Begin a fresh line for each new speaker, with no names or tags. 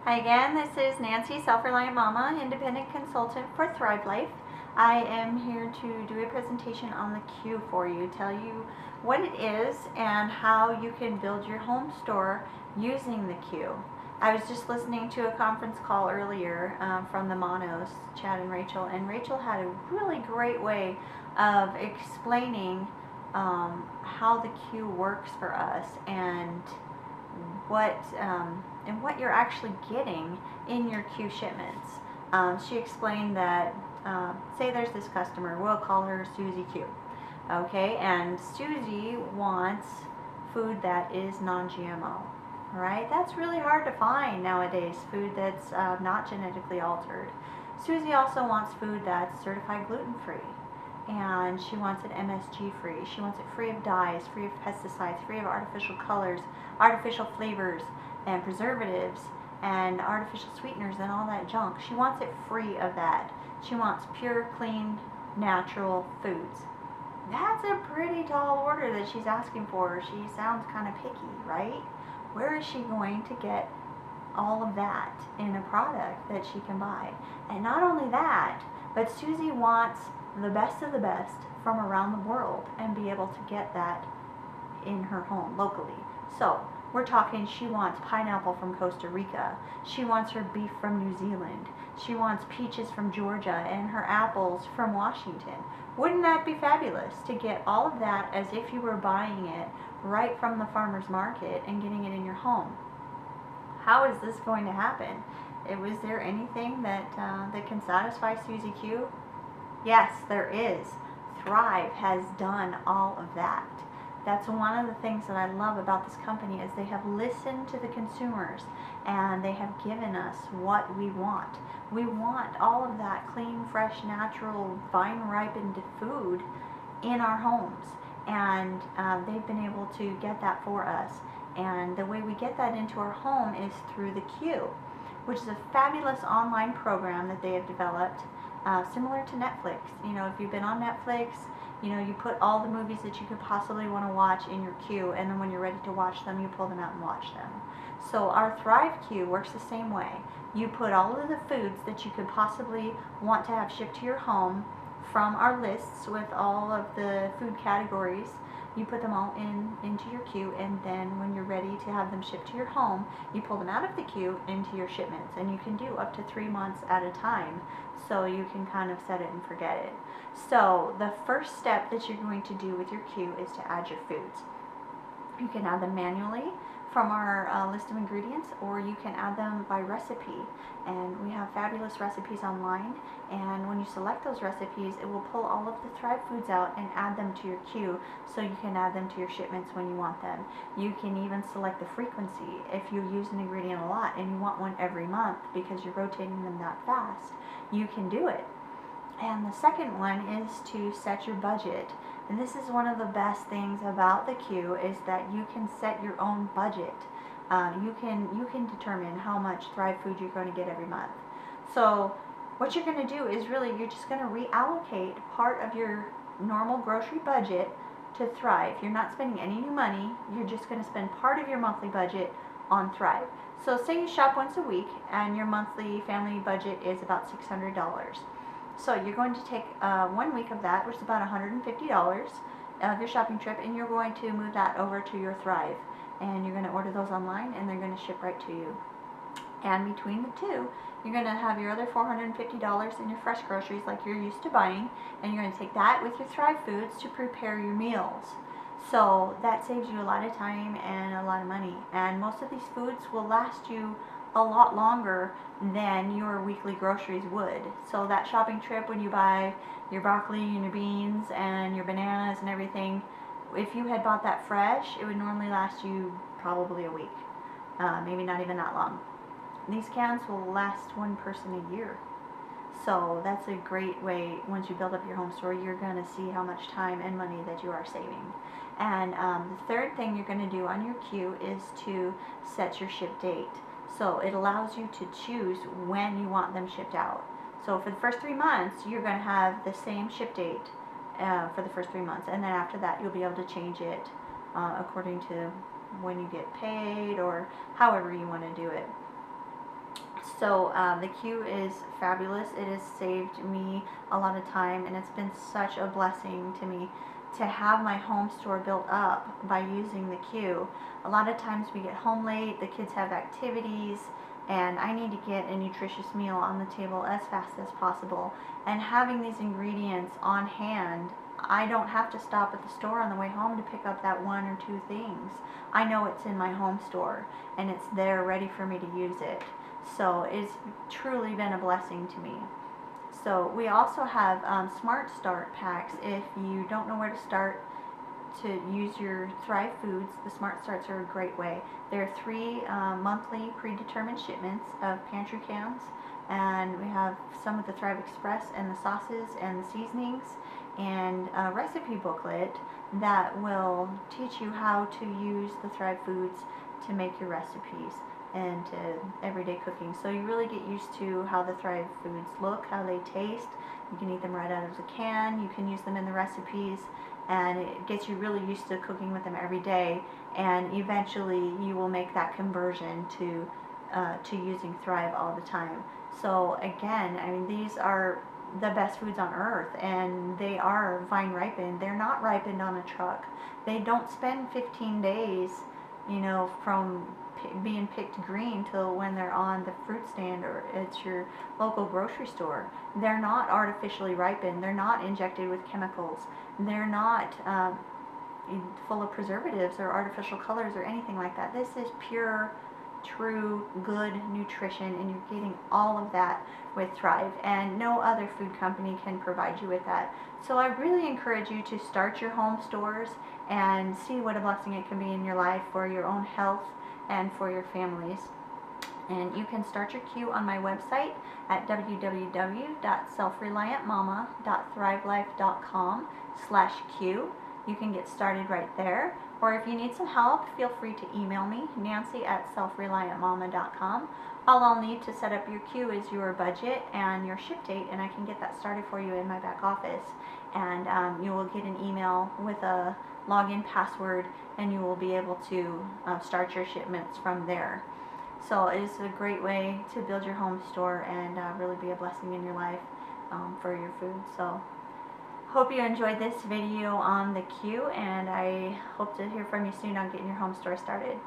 Hi again, this is Nancy, Self-Reliant Mama, Independent Consultant for Thrive Life. I am here to do a presentation on the Q for you, tell you what it is and how you can build your home store using the Q. I was just listening to a conference call earlier from the Monos, Chad and Rachel had a really great way of explaining how the Q works for us and what you're actually getting in your Q shipments. She explained that, say there's this customer, we'll call her Susie Q. Okay, and Susie wants food that is non-GMO. Right? That's really hard to find nowadays, food that's not genetically altered. Susie also wants food that's certified gluten-free, and she wants it MSG free. She wants it free of dyes, free of pesticides, free of artificial colors, artificial flavors, and preservatives, and artificial sweeteners and all that junk. She wants it free of that. She wants pure, clean, natural foods. That's a pretty tall order that she's asking for. She sounds kind of picky, right? Where is she going to get all of that in a product that she can buy? And not only that, but Susie wants the best of the best from around the world and be able to get that in her home locally. So we're talking, she wants pineapple from Costa Rica, she wants her beef from New Zealand, she wants peaches from Georgia, and her apples from Washington. Wouldn't that be fabulous to get all of that as if you were buying it right from the farmer's market and getting it in your home? How is this going to happen? Was there anything that can satisfy Susie Q? Yes, there is. Thrive has done all of that. That's one of the things that I love about this company is they have listened to the consumers and they have given us what we want. We want all of that clean, fresh, natural, vine-ripened food in our homes, and they've been able to get that for us. And the way we get that into our home is through the Q, which is a fabulous online program that they have developed, similar to Netflix. You know, if you've been on Netflix, you know, you put all the movies that you could possibly want to watch in your Q, and then when you're ready to watch them, you pull them out and watch them. So our Thrive Q works the same way. You put all of the foods that you could possibly want to have shipped to your home from our lists with all of the food categories. You put them all into your Q, and then when you're ready to have them shipped to your home, you pull them out of the Q into your shipments, and you can do up to 3 months at a time, so you can kind of set it and forget it. So the first step that you're going to do with your Q is to add your foods. You can add them manually from our list of ingredients, or you can add them by recipe, and we have fabulous recipes online, and when you select those recipes, it will pull all of the Thrive foods out and add them to your Q, so you can add them to your shipments when you want them. You can even select the frequency. If you use an ingredient a lot and you want one every month because you're rotating them that fast, you can do it. And the second one is to set your budget. And this is one of the best things about the Q is that you can set your own budget. You can determine how much Thrive food you're going to get every month. So what you're going to do is really you're just going to reallocate part of your normal grocery budget to Thrive. You're not spending any new money. You're just going to spend part of your monthly budget on Thrive. So say you shop once a week and your monthly family budget is about $600. So you're going to take 1 week of that, which is about $150 of your shopping trip, and you're going to move that over to your Thrive. And you're going to order those online, and they're going to ship right to you. And between the two, you're going to have your other $450 in your fresh groceries like you're used to buying, and you're going to take that with your Thrive foods to prepare your meals. So that saves you a lot of time and a lot of money. And most of these foods will last you a lot longer than your weekly groceries would. So that shopping trip when you buy your broccoli and your beans and your bananas and everything, if you had bought that fresh, it would normally last you probably a week, maybe not even that long. These cans will last one person a year. So that's a great way, once you build up your home store, you're going to see how much time and money that you are saving. And the third thing you're going to do on your Q is to set your ship date. So it allows you to choose when you want them shipped out. So for the first 3 months, you're going to have the same ship date for the first 3 months. And then after that, you'll be able to change it according to when you get paid or however you want to do it. So the queue is fabulous. It has saved me a lot of time, and it's been such a blessing to me to have my home store built up by using the queue. A lot of times we get home late, the kids have activities, and I need to get a nutritious meal on the table as fast as possible. And having these ingredients on hand, I don't have to stop at the store on the way home to pick up that one or two things. I know it's in my home store, and it's there ready for me to use it. So it's truly been a blessing to me. So we also have Smart Start packs. If you don't know where to start to use your Thrive Foods, the Smart Starts are a great way. There are 3 monthly predetermined shipments of pantry cans, and we have some of the Thrive Express and the sauces and the seasonings, and a recipe booklet that will teach you how to use the Thrive Foods to make your recipes and to everyday cooking. So you really get used to how the Thrive Foods look, how they taste. You can eat them right out of the can, you can use them in the recipes, and it gets you really used to cooking with them every day, and eventually you will make that conversion to using Thrive all the time. So again, I mean, these are the best foods on earth, and they are vine ripened. They're not ripened on a truck. They don't spend 15 days, you know, from being picked green till when they're on the fruit stand or at your local grocery store. They're not artificially ripened. They're not injected with chemicals. They're not full of preservatives or artificial colors or anything like that. This is pure, true, good nutrition, and you're getting all of that with Thrive, and no other food company can provide you with that. So I really encourage you to start your home stores and see what a blessing it can be in your life for your own health and for your families. And you can start your queue on my website at www.selfreliantmama.thrivelife.com/queue. You can get started right there. Or if you need some help, feel free to email me, Nancy@selfreliantmama.com. All I'll need to set up your queue is your budget and your ship date, and I can get that started for you in my back office. And you will get an email with a login password, and you will be able to start your shipments from there. So it's a great way to build your home store and really be a blessing in your life for your food. So hope you enjoyed this video on the queue, and I hope to hear from you soon on getting your home store started.